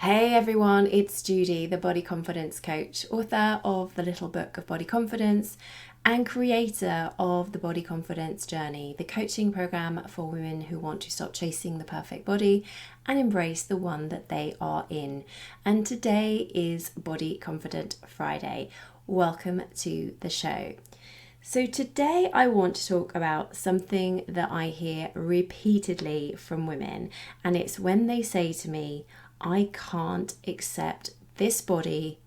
Hey everyone, it's Judy, the Body Confidence Coach, author of The Little Book of Body Confidence and creator of the Body Confidence Journey, the coaching program for women who want to stop chasing the perfect body and embrace the one that they are in. And today is Body Confident Friday. Welcome to the show. So today I want to talk about something that I hear repeatedly from women, and it's when they say to me, I can't accept this body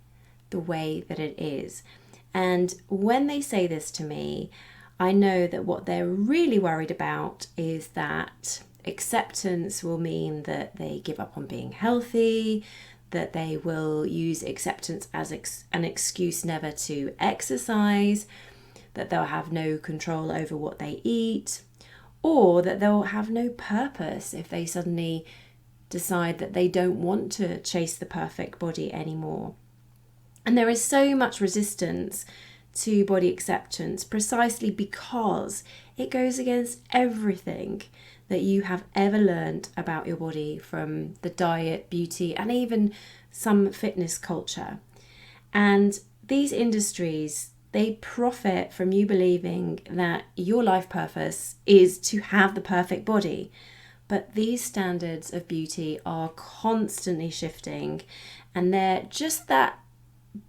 the way that it is. And when they say this to me, I know that what they're really worried about is that acceptance will mean that they give up on being healthy, that they will use acceptance as an excuse never to exercise, that they'll have no control over what they eat, or that they'll have no purpose if they suddenly decide that they don't want to chase the perfect body anymore. And there is so much resistance to body acceptance precisely because it goes against everything that you have ever learned about your body from the diet, beauty, and even some fitness culture. And these industries, they profit from you believing that your life purpose is to have the perfect body. But these standards of beauty are constantly shifting, and they're just that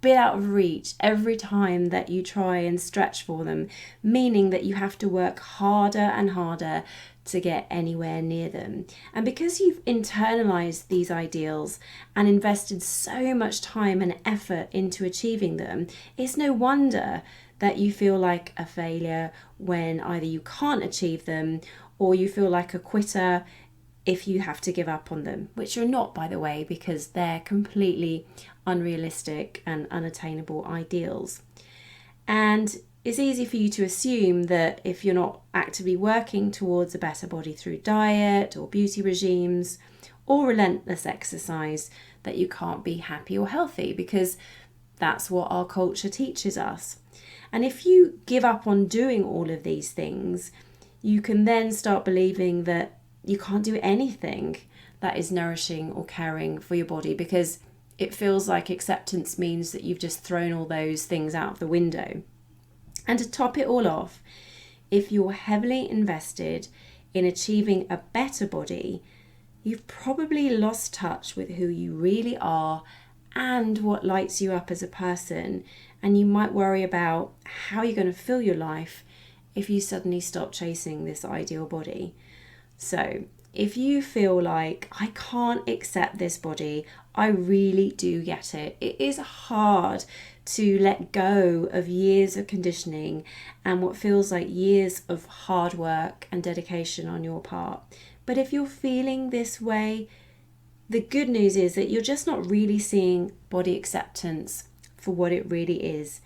bit out of reach every time that you try and stretch for them, meaning that you have to work harder and harder to get anywhere near them. And because you've internalized these ideals and invested so much time and effort into achieving them, it's no wonder that you feel like a failure when either you can't achieve them or you feel like a quitter if you have to give up on them, which you're not, by the way, because they're completely unrealistic and unattainable ideals. And it's easy for you to assume that if you're not actively working towards a better body through diet or beauty regimes or relentless exercise, that you can't be happy or healthy, because that's what our culture teaches us. And if you give up on doing all of these things, you can then start believing that you can't do anything that is nourishing or caring for your body, because it feels like acceptance means that you've just thrown all those things out of the window. And to top it all off, if you're heavily invested in achieving a better body, you've probably lost touch with who you really are and what lights you up as a person. And you might worry about how you're going to fill your life if you suddenly stop chasing this ideal body. So if you feel like, I can't accept this body, I really do get it. It is hard to let go of years of conditioning and what feels like years of hard work and dedication on your part. But if you're feeling this way, the good news is that you're just not really seeing body acceptance for what it really is.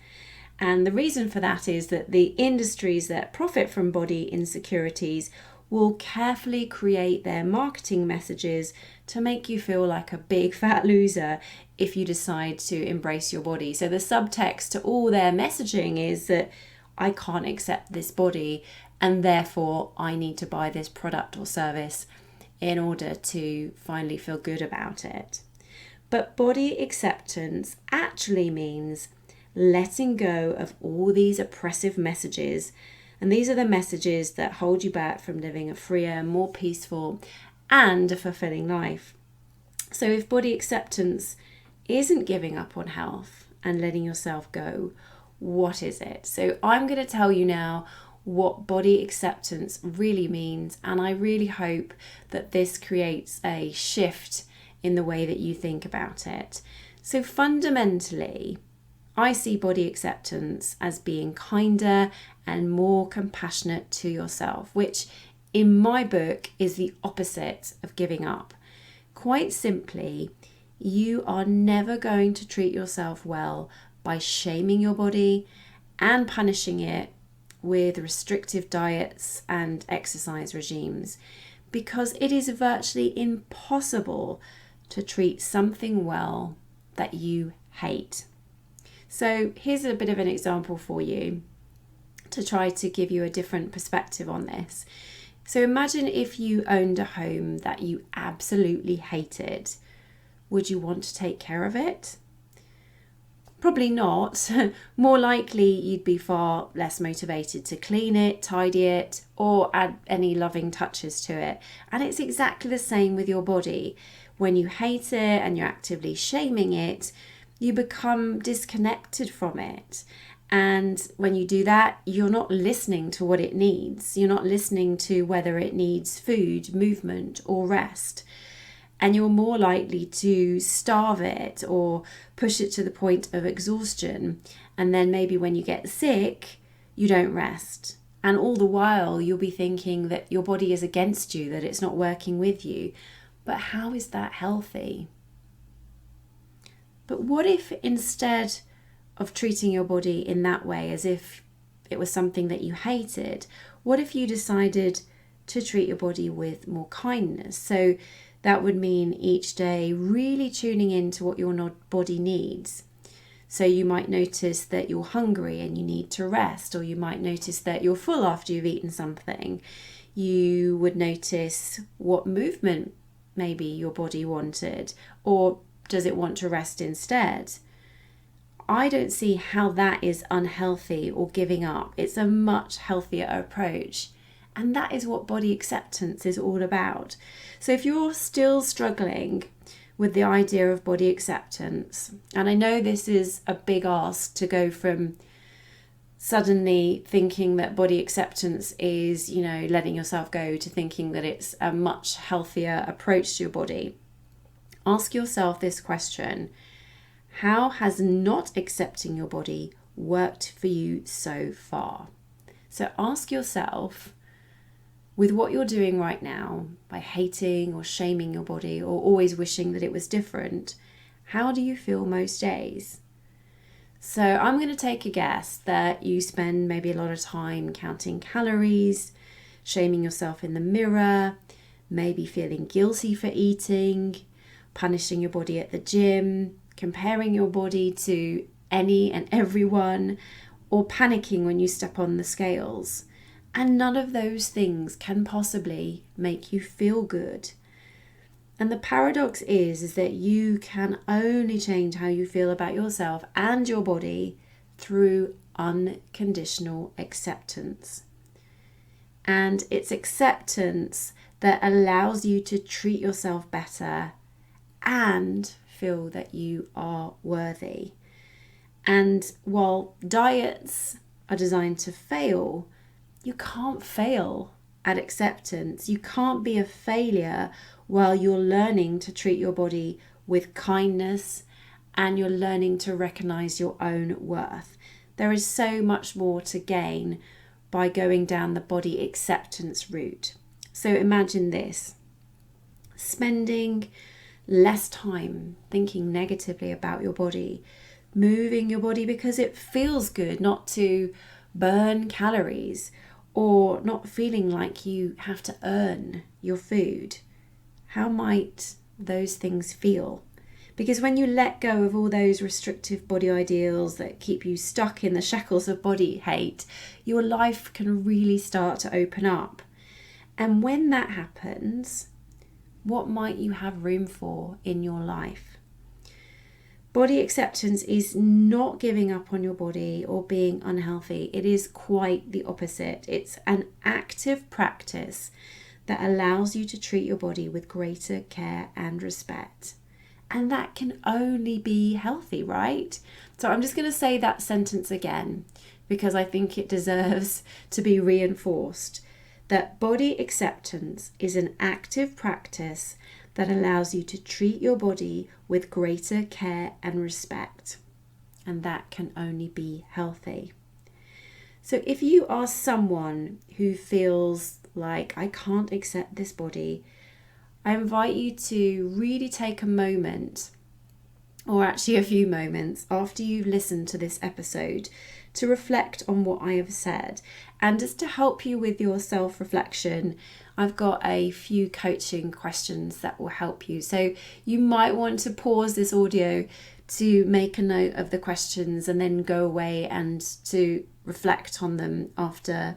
And the reason for that is that the industries that profit from body insecurities will carefully create their marketing messages to make you feel like a big fat loser if you decide to embrace your body. So the subtext to all their messaging is that I can't accept this body and therefore I need to buy this product or service in order to finally feel good about it. But body acceptance actually means letting go of all these oppressive messages. And these are the messages that hold you back from living a freer, more peaceful, and a fulfilling life. So if body acceptance isn't giving up on health and letting yourself go, what is it? So I'm going to tell you now what body acceptance really means. And I really hope that this creates a shift in the way that you think about it. So fundamentally, I see body acceptance as being kinder and more compassionate to yourself, which in my book is the opposite of giving up. Quite simply, you are never going to treat yourself well by shaming your body and punishing it with restrictive diets and exercise regimes, because it is virtually impossible to treat something well that you hate. So here's a bit of an example for you to try to give you a different perspective on this. So imagine if you owned a home that you absolutely hated. would you want to take care of it? Probably not. More likely you'd be far less motivated to clean it, tidy it, or add any loving touches to it. And it's exactly the same with your body. When you hate it and you're actively shaming it, you become disconnected from it. And when you do that, you're not listening to what it needs. You're not listening to whether it needs food, movement, or rest. And you're more likely to starve it or push it to the point of exhaustion. And then maybe when you get sick, you don't rest. And all the while, you'll be thinking that your body is against you, that it's not working with you. But how is that healthy? But what if instead of treating your body in that way, as if it was something that you hated, what if you decided to treat your body with more kindness? So that would mean each day really tuning into what your body needs. So you might notice that you're hungry and you need to rest, or you might notice that you're full after you've eaten something. You would notice what movement maybe your body wanted, or does it want to rest instead? I don't see how that is unhealthy or giving up. It's a much healthier approach. And that is what body acceptance is all about. So if you're still struggling with the idea of body acceptance, and I know this is a big ask to go from suddenly thinking that body acceptance is, letting yourself go, to thinking that it's a much healthier approach to your body. Ask yourself this question: how has not accepting your body worked for you so far? So ask yourself, with what you're doing right now, by hating or shaming your body or always wishing that it was different, how do you feel most days? So I'm going to take a guess that you spend maybe a lot of time counting calories, shaming yourself in the mirror, maybe feeling guilty for eating, punishing your body at the gym, comparing your body to any and everyone, or panicking when you step on the scales. And none of those things can possibly make you feel good. And the paradox is that you can only change how you feel about yourself and your body through unconditional acceptance. And it's acceptance that allows you to treat yourself better and feel that you are worthy. And while diets are designed to fail, you can't fail at acceptance. You can't be a failure while you're learning to treat your body with kindness and you're learning to recognize your own worth. There is so much more to gain by going down the body acceptance route. So imagine this: spending less time thinking negatively about your body, moving your body because it feels good, not to burn calories, or not feeling like you have to earn your food. How might those things feel? Because when you let go of all those restrictive body ideals that keep you stuck in the shackles of body hate, your life can really start to open up. And when that happens, what might you have room for in your life? Body acceptance is not giving up on your body or being unhealthy. It is quite the opposite. It's an active practice that allows you to treat your body with greater care and respect. And that can only be healthy, right? So I'm just going to say that sentence again because I think it deserves to be reinforced. That body acceptance is an active practice that allows you to treat your body with greater care and respect. And that can only be healthy. So if you are someone who feels like, I can't accept this body, I invite you to really take a moment, or actually a few moments after you've listened to this episode, to reflect on what I have said. And just to help you with your self-reflection, I've got a few coaching questions that will help you. So you might want to pause this audio to make a note of the questions and then go away and to reflect on them after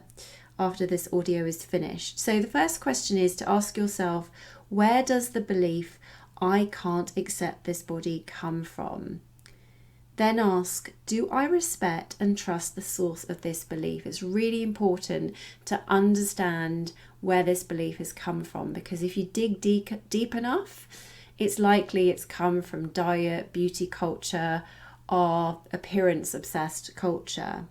this audio is finished. So the first question is to ask yourself, where does the belief I can't accept this body come from? Then ask, do I respect and trust the source of this belief? It's really important to understand where this belief has come from, because if you dig deep enough, it's likely it's come from diet, beauty culture, or appearance-obsessed culture.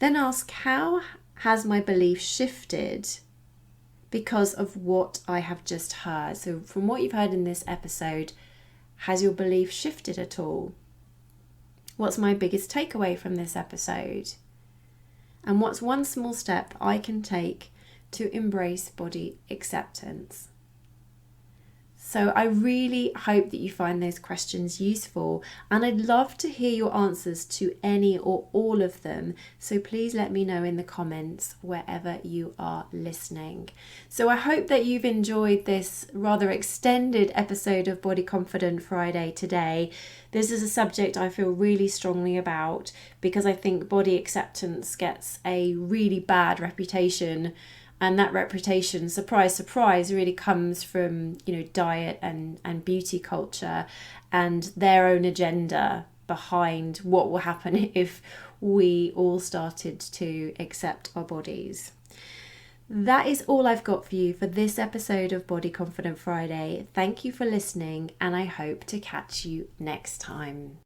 Then ask, how has my belief shifted because of what I have just heard? So from what you've heard in this episode, has your belief shifted at all? What's my biggest takeaway from this episode? And what's one small step I can take to embrace body acceptance? So I really hope that you find those questions useful, and I'd love to hear your answers to any or all of them. So please let me know in the comments wherever you are listening. So I hope that you've enjoyed this rather extended episode of Body Confident Friday today. This is a subject I feel really strongly about because I think body acceptance gets a really bad reputation. And that reputation, surprise, surprise, really comes from, diet and beauty culture and their own agenda behind what will happen if we all started to accept our bodies. That is all I've got for you for this episode of Body Confident Friday. Thank you for listening, and I hope to catch you next time.